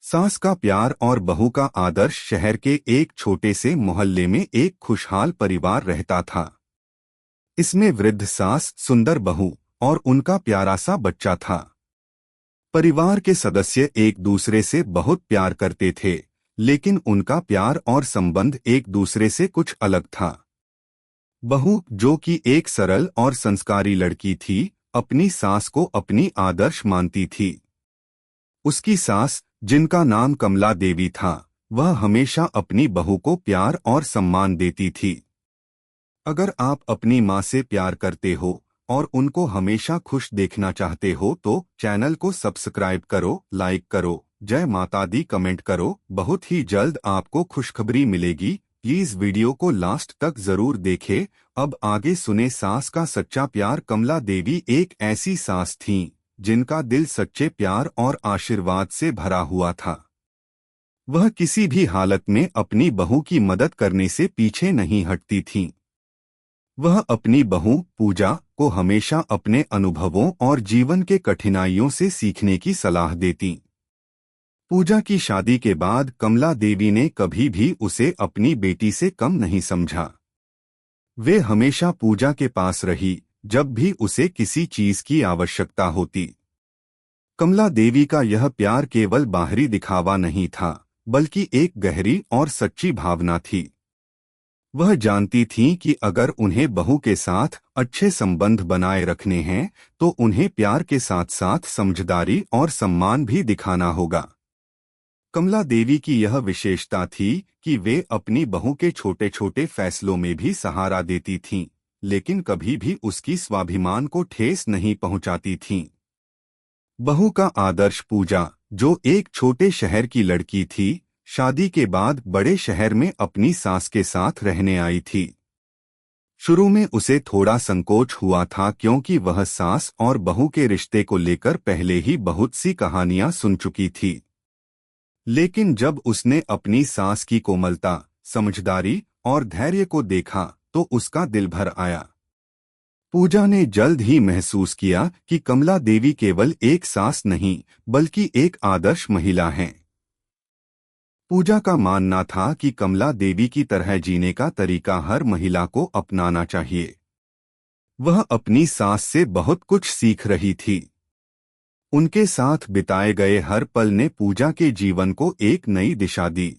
सास का प्यार और बहू का आदर्श। शहर के एक छोटे से मोहल्ले में एक खुशहाल परिवार रहता था। इसमें वृद्ध सास, सुंदर बहू और उनका प्यारा सा बच्चा था। परिवार के सदस्य एक दूसरे से बहुत प्यार करते थे, लेकिन उनका प्यार और संबंध एक दूसरे से कुछ अलग था। बहू, जो कि एक सरल और संस्कारी लड़की थी, अपनी सास को अपनी आदर्श मानती थी। उसकी सास, जिनका नाम कमला देवी था, वह हमेशा अपनी बहू को प्यार और सम्मान देती थी। अगर आप अपनी माँ से प्यार करते हो और उनको हमेशा खुश देखना चाहते हो तो चैनल को सब्सक्राइब करो, लाइक करो, जय माता दी कमेंट करो। बहुत ही जल्द आपको खुशखबरी मिलेगी। प्लीज वीडियो को लास्ट तक जरूर देखें। अब आगे सुने सास का सच्चा प्यार। कमला देवी एक ऐसी सास थीं जिनका दिल सच्चे प्यार और आशीर्वाद से भरा हुआ था। वह किसी भी हालत में अपनी बहू की मदद करने से पीछे नहीं हटती थीं। वह अपनी बहू पूजा को हमेशा अपने अनुभवों और जीवन के कठिनाइयों से सीखने की सलाह देती। पूजा की शादी के बाद कमला देवी ने कभी भी उसे अपनी बेटी से कम नहीं समझा। वे हमेशा पूजा के पास रही जब भी उसे किसी चीज की आवश्यकता होती। कमला देवी का यह प्यार केवल बाहरी दिखावा नहीं था, बल्कि एक गहरी और सच्ची भावना थी। वह जानती थीं कि अगर उन्हें बहू के साथ अच्छे संबंध बनाए रखने हैं तो उन्हें प्यार के साथ साथ समझदारी और सम्मान भी दिखाना होगा। कमला देवी की यह विशेषता थी कि वे अपनी बहू के छोटे छोटे फैसलों में भी सहारा देती थीं, लेकिन कभी भी उसकी स्वाभिमान को ठेस नहीं पहुंचाती थीं। बहू का आदर्श पूजा, जो एक छोटे शहर की लड़की थी, शादी के बाद बड़े शहर में अपनी सास के साथ रहने आई थी। शुरू में उसे थोड़ा संकोच हुआ था क्योंकि वह सास और बहू के रिश्ते को लेकर पहले ही बहुत सी कहानियां सुन चुकी थी। लेकिन जब उसने अपनी सास की कोमलता, समझदारी और धैर्य को देखा तो उसका दिल भर आया। पूजा ने जल्द ही महसूस किया कि कमला देवी केवल एक सास नहीं, बल्कि एक आदर्श महिला हैं। पूजा का मानना था कि कमला देवी की तरह जीने का तरीका हर महिला को अपनाना चाहिए। वह अपनी सास से बहुत कुछ सीख रही थी। उनके साथ बिताए गए हर पल ने पूजा के जीवन को एक नई दिशा दी।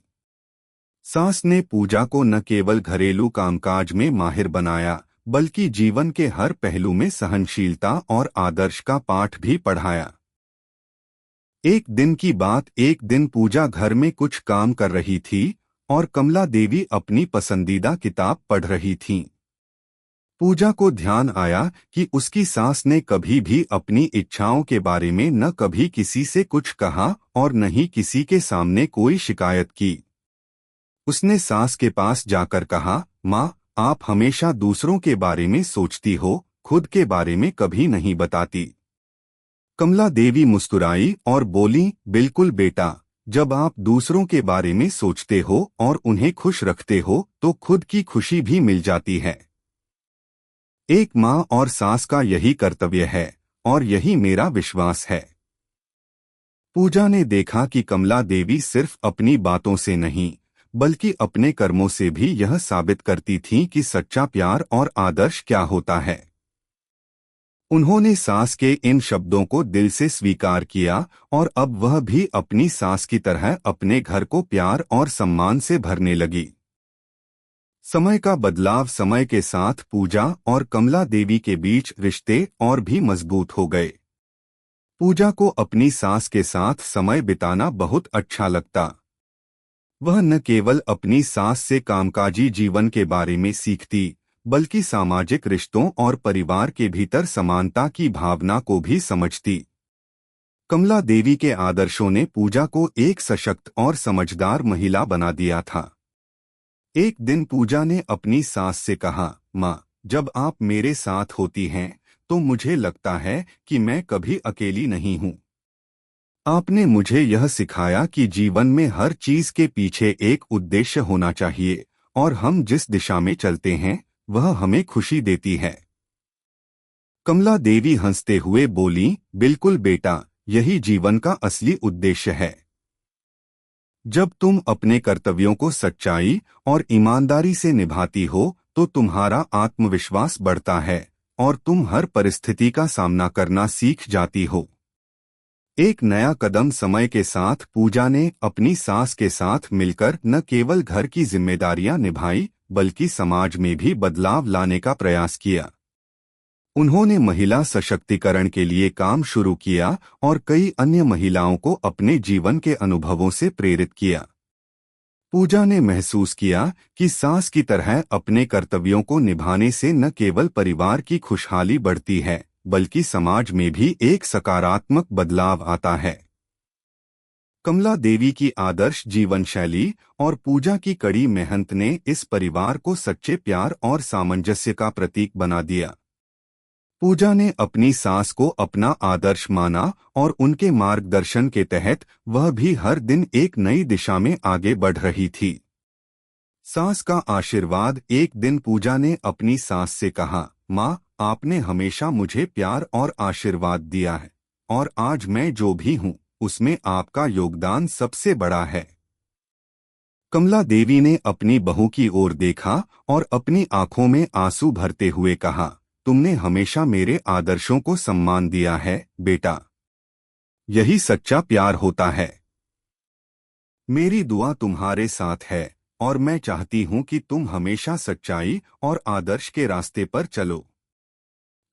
सास ने पूजा को न केवल घरेलू कामकाज में माहिर बनाया, बल्कि जीवन के हर पहलू में सहनशीलता और आदर्श का पाठ भी पढ़ाया। एक दिन की बात, एक दिन पूजा घर में कुछ काम कर रही थी और कमला देवी अपनी पसंदीदा किताब पढ़ रही थीं। पूजा को ध्यान आया कि उसकी सास ने कभी भी अपनी इच्छाओं के बारे में न कभी किसी से कुछ कहा और न ही किसी के सामने कोई शिकायत की। उसने सास के पास जाकर कहा, माँ, आप हमेशा दूसरों के बारे में सोचती हो, खुद के बारे में कभी नहीं बताती। कमला देवी मुस्कुराई और बोली, बिल्कुल बेटा, जब आप दूसरों के बारे में सोचते हो और उन्हें खुश रखते हो तो खुद की खुशी भी मिल जाती है। एक माँ और सास का यही कर्तव्य है और यही मेरा विश्वास है। पूजा ने देखा कि कमला देवी सिर्फ अपनी बातों से नहीं, बल्कि अपने कर्मों से भी यह साबित करती थीं कि सच्चा प्यार और आदर्श क्या होता है। उन्होंने सास के इन शब्दों को दिल से स्वीकार किया और अब वह भी अपनी सास की तरह अपने घर को प्यार और सम्मान से भरने लगी। समय का बदलाव, समय के साथ पूजा और कमला देवी के बीच रिश्ते और भी मजबूत हो गए। पूजा को अपनी सास के साथ समय बिताना बहुत अच्छा लगता। वह न केवल अपनी सास से कामकाजी जीवन के बारे में सीखती, बल्कि सामाजिक रिश्तों और परिवार के भीतर समानता की भावना को भी समझती। कमला देवी के आदर्शों ने पूजा को एक सशक्त और समझदार महिला बना दिया था। एक दिन पूजा ने अपनी सास से कहा, माँ, जब आप मेरे साथ होती हैं तो मुझे लगता है कि मैं कभी अकेली नहीं हूँ। आपने मुझे यह सिखाया कि जीवन में हर चीज के पीछे एक उद्देश्य होना चाहिए और हम जिस दिशा में चलते हैं वह हमें खुशी देती है। कमला देवी हंसते हुए बोली, बिल्कुल बेटा, यही जीवन का असली उद्देश्य है। जब तुम अपने कर्तव्यों को सच्चाई और ईमानदारी से निभाती हो तो तुम्हारा आत्मविश्वास बढ़ता है और तुम हर परिस्थिति का सामना करना सीख जाती हो। एक नया कदम। समय के साथ पूजा ने अपनी सास के साथ मिलकर न केवल घर की जिम्मेदारियां निभाई बल्कि समाज में भी बदलाव लाने का प्रयास किया। उन्होंने महिला सशक्तिकरण के लिए काम शुरू किया और कई अन्य महिलाओं को अपने जीवन के अनुभवों से प्रेरित किया। पूजा ने महसूस किया कि सास की तरह अपने कर्तव्यों को निभाने से न केवल परिवार की खुशहाली बढ़ती है बल्कि समाज में भी एक सकारात्मक बदलाव आता है। कमला देवी की आदर्श जीवन शैली और पूजा की कड़ी मेहनत ने इस परिवार को सच्चे प्यार और सामंजस्य का प्रतीक बना दिया। पूजा ने अपनी सास को अपना आदर्श माना और उनके मार्गदर्शन के तहत वह भी हर दिन एक नई दिशा में आगे बढ़ रही थी। सास का आशीर्वाद। एक दिन पूजा ने अपनी सास से कहा, माँ, आपने हमेशा मुझे प्यार और आशीर्वाद दिया है और आज मैं जो भी हूँ उसमें आपका योगदान सबसे बड़ा है। कमला देवी ने अपनी बहू की ओर देखा और अपनी आंखों में आंसू भरते हुए कहा, तुमने हमेशा मेरे आदर्शों को सम्मान दिया है बेटा। यही सच्चा प्यार होता है। मेरी दुआ तुम्हारे साथ है और मैं चाहती हूं कि तुम हमेशा सच्चाई और आदर्श के रास्ते पर चलो।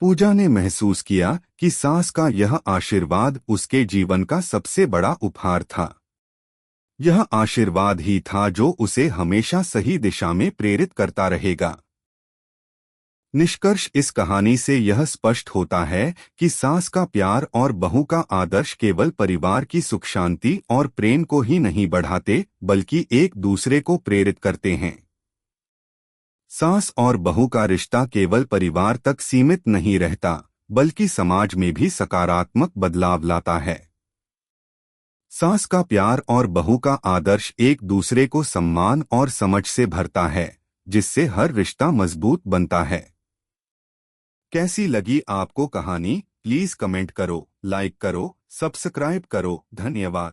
पूजा ने महसूस किया कि सास का यह आशीर्वाद उसके जीवन का सबसे बड़ा उपहार था। यह आशीर्वाद ही था जो उसे हमेशा सही दिशा में प्रेरित करता रहेगा। निष्कर्ष। इस कहानी से यह स्पष्ट होता है कि सास का प्यार और बहू का आदर्श केवल परिवार की सुख शांति और प्रेम को ही नहीं बढ़ाते बल्कि एक दूसरे को प्रेरित करते हैं। सास और बहू का रिश्ता केवल परिवार तक सीमित नहीं रहता बल्कि समाज में भी सकारात्मक बदलाव लाता है। सास का प्यार और बहू का आदर्श एक दूसरे को सम्मान और समझ से भरता है जिससे हर रिश्ता मजबूत बनता है। कैसी लगी आपको कहानी? प्लीज कमेंट करो, लाइक करो, सब्सक्राइब करो। धन्यवाद।